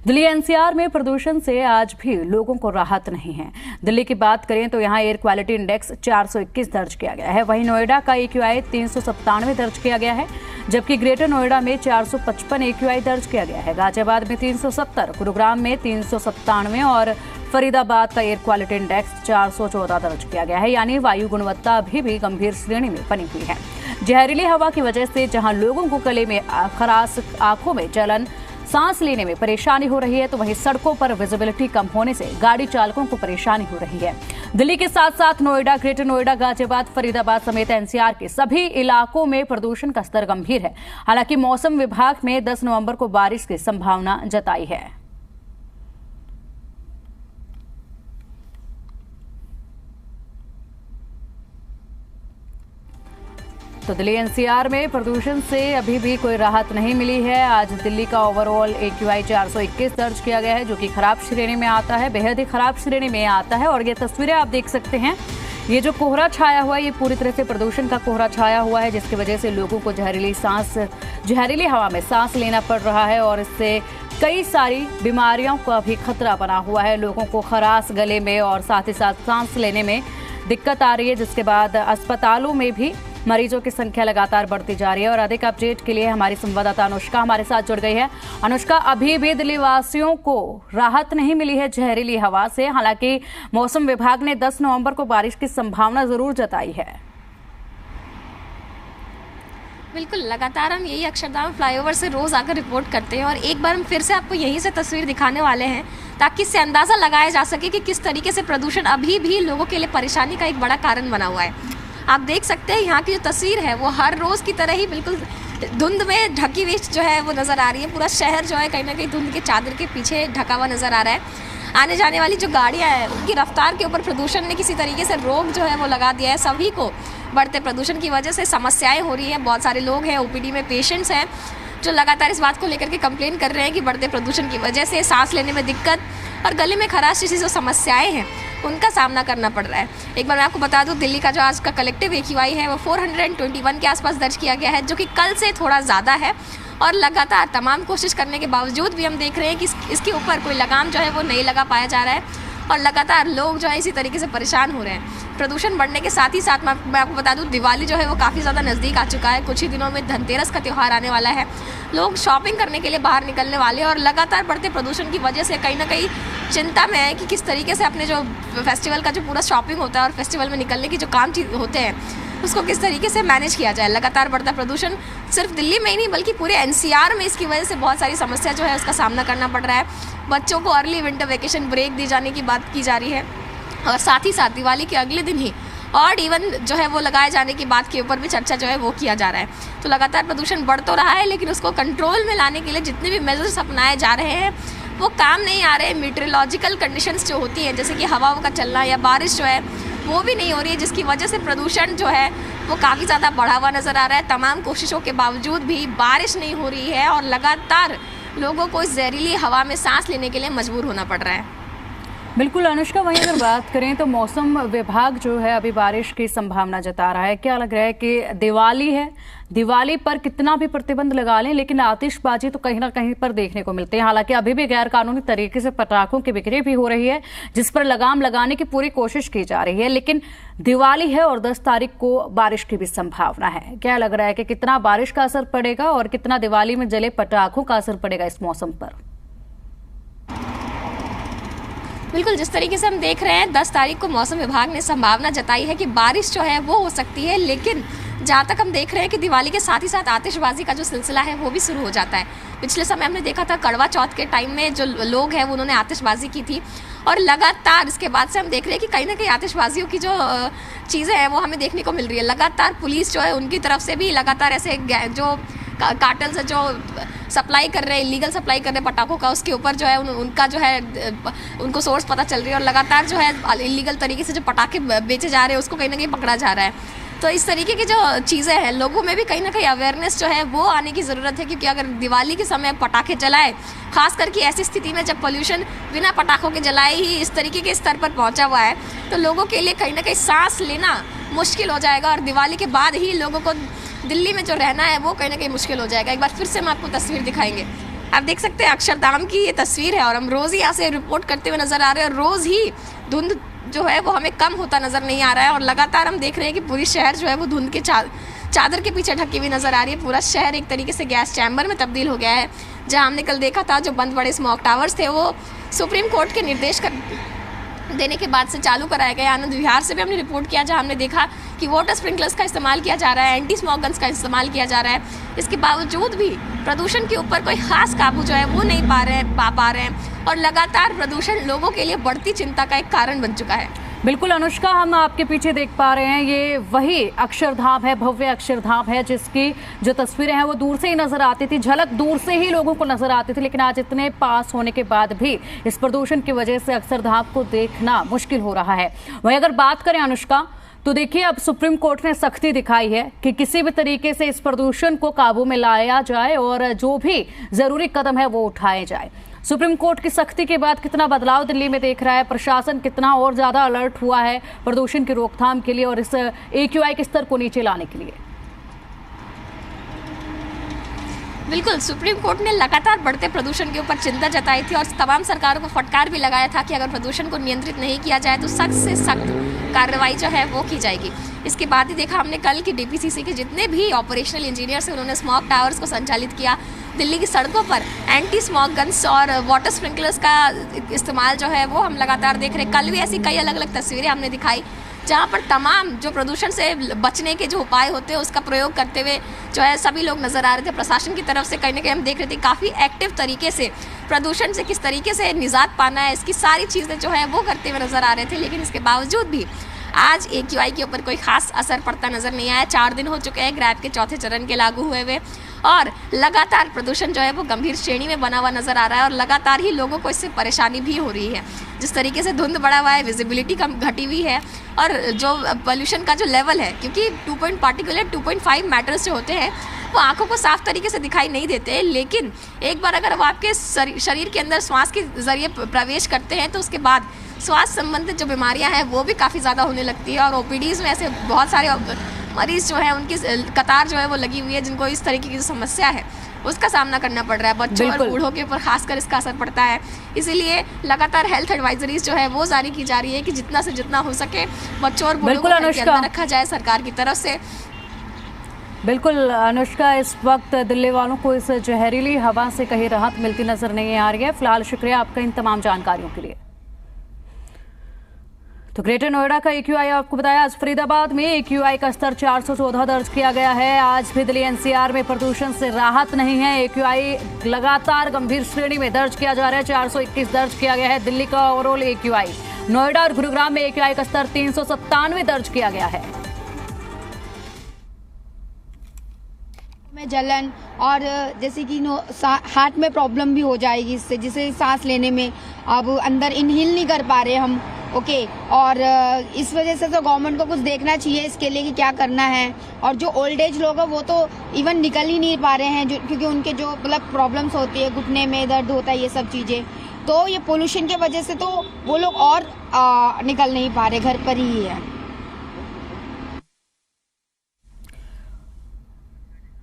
Delhi NCR में प्रदूषण से आज भी लोगों को राहत नहीं है। दिल्ली की बात करें तो यहाँ एयर क्वालिटी इंडेक्स 421 दर्ज किया गया है। वहीं नोएडा का AQI 397 दर्ज किया गया है, जबकि ग्रेटर नोएडा में 455 AQI दर्ज किया गया है। गाजियाबाद में 370, गुरुग्राम में 397 और फरीदाबाद का एयर क्वालिटी इंडेक्स 414 दर्ज किया गया है। यानी वायु गुणवत्ता अभी भी गंभीर श्रेणी में बनी हुई है। जहरीली हवा की वजह से जहां लोगों को गले में खराश, आंखों में जलन, सांस लेने में परेशानी हो रही है, तो वहीं सड़कों पर विजिबिलिटी कम होने से गाड़ी चालकों को परेशानी हो रही है। दिल्ली के साथ साथ नोएडा, ग्रेटर नोएडा, गाजियाबाद, फरीदाबाद समेत एनसीआर के सभी इलाकों में प्रदूषण का स्तर गंभीर है। हालांकि मौसम विभाग ने 10 नवंबर को बारिश की संभावना जताई है। तो दिल्ली एनसीआर में प्रदूषण से अभी भी कोई राहत नहीं मिली है। आज दिल्ली का ओवरऑल AQI 421 दर्ज किया गया है, जो कि खराब श्रेणी में आता है, बेहद ही खराब श्रेणी में आता है। और ये तस्वीरें आप देख सकते हैं, ये जो कोहरा छाया हुआ है, ये पूरी तरह से प्रदूषण का कोहरा छाया हुआ है, जिसकी वजह से लोगों को जहरीली हवा में सांस लेना पड़ रहा है और इससे कई सारी बीमारियों का भी खतरा बना हुआ है। लोगों को खराश गले में और साथ ही साथ सांस लेने में दिक्कत आ रही है, जिसके बाद अस्पतालों में भी मरीजों की संख्या लगातार बढ़ती जा रही है। और अधिक अपडेट के लिए हमारी संवाददाता अनुष्का हमारे साथ जुड़ गई है। अनुष्का, अभी भी दिल्ली वासियों को राहत नहीं मिली है जहरीली हवा से। हालांकि मौसम विभाग ने 10 नवंबर को बारिश की संभावना जरूर जताई है। बिल्कुल, लगातार हम यही अक्षरधाम फ्लाईओवर से रोज आकर रिपोर्ट करते हैं और एक बार हम फिर से आपको यहीं से तस्वीर दिखाने वाले हैं, ताकि इससे अंदाज़ा लगाया जा सके कि किस तरीके से प्रदूषण अभी भी लोगों के लिए परेशानी का एक बड़ा कारण बना हुआ है। आप देख सकते हैं यहाँ की जो तस्वीर है वो हर रोज़ की तरह ही बिल्कुल धुंध में ढकी हुई जो है वो नज़र आ रही है। पूरा शहर जो है कहीं ना कहीं धुंध के चादर के पीछे ढका हुआ नज़र आ रहा है। आने जाने वाली जो गाड़ियाँ हैं उनकी रफ्तार के ऊपर प्रदूषण ने किसी तरीके से रोक जो है वो लगा दिया है। सभी को बढ़ते प्रदूषण की वजह से समस्याएं हो रही हैं। बहुत सारे लोग हैं, OPD में पेशेंट्स हैं, जो लगातार इस बात को लेकर के कंप्लेन कर रहे हैं कि बढ़ते प्रदूषण की वजह से सांस लेने में दिक्कत और गले में खराश जैसी जो समस्याएं हैं उनका सामना करना पड़ रहा है। एक बार मैं आपको बता दूं, दिल्ली का जो आज का कलेक्टिव AQI है वो 421 के आसपास दर्ज किया गया है, जो कि कल से थोड़ा ज़्यादा है। और लगातार तमाम कोशिश करने के बावजूद भी हम देख रहे हैं कि इसके ऊपर कोई लगाम जो है वो नहीं लगा पाया जा रहा है और लगातार लोग जो है इसी तरीके से परेशान हो रहे हैं। प्रदूषण बढ़ने के साथ ही साथ मैं आपको बता दूं, दिवाली जो है वो काफ़ी ज़्यादा नज़दीक आ चुका है। कुछ ही दिनों में धनतेरस का त्यौहार आने वाला है। लोग शॉपिंग करने के लिए बाहर निकलने वाले हैं और लगातार बढ़ते प्रदूषण की वजह से कहीं ना कहीं चिंता में है कि किस तरीके से अपने जो फेस्टिवल का जो पूरा शॉपिंग होता है और फेस्टिवल में निकलने की जो काम होते हैं उसको किस तरीके से मैनेज किया जाए। लगातार बढ़ता प्रदूषण सिर्फ दिल्ली में ही नहीं बल्कि पूरे NCR में इसकी वजह से बहुत सारी समस्या जो है उसका सामना करना पड़ रहा है। बच्चों को अर्ली विंटर वेकेशन ब्रेक दी जाने की बात की जा रही है और साथ ही साथ दिवाली के अगले दिन ही और इवन जो है वो लगाए जाने की बात के ऊपर भी चर्चा जो है वो किया जा रहा है। तो लगातार प्रदूषण बढ़ तो रहा है, लेकिन उसको कंट्रोल में लाने के लिए जितने भी मेजर्स अपनाए जा रहे हैं वो काम नहीं आ रहे। मीटरोलॉजिकल कंडीशंस जो होती हैं, जैसे कि हवाओं का चलना या बारिश जो है वो भी नहीं हो रही है, जिसकी वजह से प्रदूषण जो है वो काफ़ी ज़्यादा बढ़ा हुआ नज़र आ रहा है। तमाम कोशिशों के बावजूद भी बारिश नहीं हो रही है और लगातार लोगों को इस जहरीली हवा में सांस लेने के लिए मजबूर होना पड़ रहा है। बिल्कुल अनुष्का, वहीं अगर बात करें तो मौसम विभाग जो है अभी बारिश की संभावना जता रहा है। क्या लग रहा है कि दिवाली है, दिवाली पर कितना भी प्रतिबंध लगा लें लेकिन आतिशबाजी तो कहीं ना कहीं पर देखने को मिलती है। हालांकि अभी भी गैर कानूनी तरीके से पटाखों की बिक्री भी हो रही है, जिस पर लगाम लगाने की पूरी कोशिश की जा रही है। लेकिन दिवाली है और 10 तारीख को बारिश की भी संभावना है। क्या लग रहा है कि कितना बारिश का असर पड़ेगा और कितना दिवाली में जले पटाखों का असर पड़ेगा इस मौसम पर? बिल्कुल, जिस तरीके से हम देख रहे हैं 10 तारीख को मौसम विभाग ने संभावना जताई है कि बारिश जो है वो हो सकती है, लेकिन जहाँ तक हम देख रहे हैं कि दिवाली के साथ ही साथ आतिशबाजी का जो सिलसिला है वो भी शुरू हो जाता है। पिछले समय हमने देखा था करवा चौथ के टाइम में जो लोग हैं उन्होंने आतिशबाजी की थी और लगातार इसके बाद से हम देख रहे हैं कि कहीं ना कहीं आतिशबाजियों की जो चीज़ें हैं वो हमें देखने को मिल रही है। लगातार पुलिस जो है उनकी तरफ से भी लगातार ऐसे जो कार्टेल्स जो सप्लाई कर रहे हैं, इलीगल सप्लाई कर रहे हैं पटाखों का, उसके ऊपर जो है उनका जो है उनको सोर्स पता चल रही है और लगातार जो है इलीगल तरीके से जो पटाखे बेचे जा रहे हैं उसको कहीं ना कहीं पकड़ा जा रहा है। तो इस तरीके की जो चीज़ें हैं लोगों में भी कहीं ना कहीं अवेयरनेस जो है वो आने की ज़रूरत है, क्योंकि अगर दिवाली के समय पटाखे जलाए, खास करके ऐसी स्थिति में जब पोल्यूशन बिना पटाखों के जलाए ही इस तरीके के स्तर पर पहुंचा हुआ है, तो लोगों के लिए कहीं ना कहीं सांस लेना मुश्किल हो जाएगा और दिवाली के बाद ही लोगों को दिल्ली में जो रहना है वो कहीं ना कहीं मुश्किल हो जाएगा। एक बार फिर से हम आपको तस्वीर दिखाएंगे। आप देख सकते हैं अक्षरधाम की ये तस्वीर है और हम रोज़ ही यहाँ से रिपोर्ट करते हुए नज़र आ रहे हैं और रोज़ ही धुंध जो है वो हमें कम होता नज़र नहीं आ रहा है और लगातार हम देख रहे हैं कि पूरी शहर जो है वो धुंध के चादर के पीछे ढकी हुई नज़र आ रही है। पूरा शहर एक तरीके से गैस चैम्बर में तब्दील हो गया है। जहाँ हमने कल देखा था जो बंद पड़े स्मॉग टावर्स थे वो सुप्रीम कोर्ट के निर्देश देने के बाद से चालू कराया गया। आनंद विहार से भी हमने रिपोर्ट किया जहाँ हमने देखा कि वाटर स्प्रिंकलर्स का इस्तेमाल किया जा रहा है, एंटी स्मॉग गन्स का इस्तेमाल किया जा रहा है। इसके बावजूद भी प्रदूषण के ऊपर कोई खास काबू जो है वो नहीं पा रहे हैं और लगातार प्रदूषण लोगों के लिए बढ़ती चिंता का एक कारण बन चुका है। बिल्कुल अनुष्का, हम आपके पीछे देख पा रहे हैं ये वही अक्षरधाम है, भव्य अक्षरधाम है जिसकी जो तस्वीरें हैं वो दूर से ही नजर आती थी, झलक दूर से ही लोगों को नजर आती थी। लेकिन आज इतने पास होने के बाद भी इस प्रदूषण की वजह से अक्षरधाम को देखना मुश्किल हो रहा है। वहीं अगर बात करें अनुष्का, तो देखिए अब सुप्रीम कोर्ट ने सख्ती दिखाई है कि किसी भी तरीके से इस प्रदूषण को काबू में लाया जाए और जो भी जरूरी कदम है वो उठाए जाए। सुप्रीम कोर्ट की सख्ती के बाद कितना बदलाव दिल्ली में देख रहा है प्रशासन, कितना और ज्यादा अलर्ट हुआ है प्रदूषण की रोकथाम के लिए और इस AQI के स्तर को नीचे लाने के लिए। बिल्कुल, सुप्रीम कोर्ट ने लगातार बढ़ते प्रदूषण के ऊपर चिंता जताई थी और तमाम सरकारों को फटकार भी लगाया था कि अगर प्रदूषण को नियंत्रित नहीं किया जाए तो सख्त से सख्त कार्रवाई जो है वो की जाएगी। इसके बाद ही देखा हमने कल कि DPCC के जितने भी ऑपरेशनल इंजीनियर्स हैं उन्होंने स्मॉग टावर्स को संचालित किया। दिल्ली की सड़कों पर एंटी स्मॉग गन्स और वाटर स्प्रिंकलर्स का इस्तेमाल जो है वो हम लगातार देख रहे हैं। कल भी ऐसी कई अलग अलग तस्वीरें हमने दिखाई जहाँ पर तमाम जो प्रदूषण से बचने के जो उपाय होते हैं उसका प्रयोग करते हुए जो है सभी लोग नज़र आ रहे थे। प्रशासन की तरफ से कहीं ना कहीं हम देख रहे थे काफ़ी एक्टिव तरीके से प्रदूषण से किस तरीके से निजात पाना है इसकी सारी चीज़ें जो है वो करते हुए नज़र आ रहे थे। लेकिन इसके बावजूद भी आज AQI के ऊपर कोई खास असर पड़ता नज़र नहीं आया। 4 दिन हो चुके हैं ग्रैब के चौथे चरण के लागू हुए और लगातार प्रदूषण जो है वो गंभीर श्रेणी में बना हुआ नज़र आ रहा है और लगातार ही लोगों को इससे परेशानी भी हो रही है। जिस तरीके से धुंध बढ़ा हुआ है, विजिबिलिटी कम घटी हुई है और जो पोल्यूशन का जो लेवल है, क्योंकि 2.5 मैटर्स जो होते हैं वो आंखों को साफ तरीके से दिखाई नहीं देते, लेकिन एक बार अगर वो आपके शरीर के अंदर श्वास के जरिए प्रवेश करते हैं तो उसके बाद स्वास्थ्य संबंधित जो बीमारियां हैं वो भी काफ़ी ज़्यादा होने लगती है और OPDs में ऐसे बहुत सारे मरीज जो है उनकी कतार जो है वो लगी हुई है जिनको इस तरीके की जो समस्या है उसका सामना करना पड़ रहा है। बच्चों और बूढ़ों के ऊपर खासकर इसका असर पड़ता है। इसीलिए लगातार हेल्थ एडवाइजरीज जो है वो जारी की जा रही है कि जितना से जितना हो सके बच्चों और बूढ़ों को घर के अंदर रखा जाए सरकार की तरफ से। बिल्कुल अनुष्का, इस वक्त दिल्ली वालों को इस जहरीली हवा से कहीं राहत मिलती नजर नहीं आ रही है। फिलहाल शुक्रिया आपका इन तमाम जानकारियों के लिए। तो ग्रेटर नोएडा का AQI आपको बताया, आज फरीदाबाद में AQI का स्तर 414 दर्ज किया गया है। आज भी दिल्ली NCR में प्रदूषण से राहत नहीं है। AQI लगातार गंभीर श्रेणी में दर्ज किया जा रहा है, 421 दर्ज किया गया है दिल्ली का ओवरऑल AQI। नोएडा और गुरुग्राम में AQI का स्तर 397 दर्ज किया गया है। में जलन और जैसे कि हार्ट में प्रॉब्लम भी हो जाएगी इससे, जिसे सांस लेने में अब अंदर इनहेल नहीं कर पा रहे हम। ओके, और इस वजह से तो गवर्नमेंट को कुछ देखना चाहिए इसके लिए कि क्या करना है। और जो ओल्ड एज लोग हैं वो तो इवन निकल ही नहीं पा रहे हैं क्योंकि उनके जो मतलब प्रॉब्लम्स होती है, घुटने में दर्द होता है, ये सब चीज़ें, तो ये पोल्यूशन की वजह से तो वो लोग और निकल नहीं पा रहे, घर पर ही है।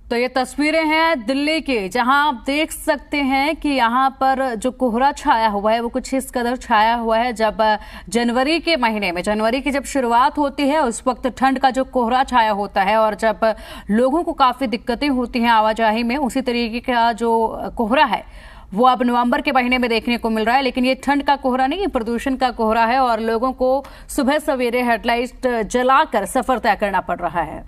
तो ये तस्वीरें हैं दिल्ली की, जहां आप देख सकते हैं कि यहां पर जो कोहरा छाया हुआ है वो कुछ इस कदर छाया हुआ है। जब जनवरी के महीने में, जनवरी की जब शुरुआत होती है उस वक्त ठंड का जो कोहरा छाया होता है और जब लोगों को काफी दिक्कतें होती हैं आवाजाही में, उसी तरीके का जो कोहरा है वो अब नवंबर के महीने में देखने को मिल रहा है। लेकिन ये ठंड का कोहरा नहीं, प्रदूषण का कोहरा है और लोगों को सुबह सवेरे हेडलाइट जलाकर सफर तय करना पड़ रहा है।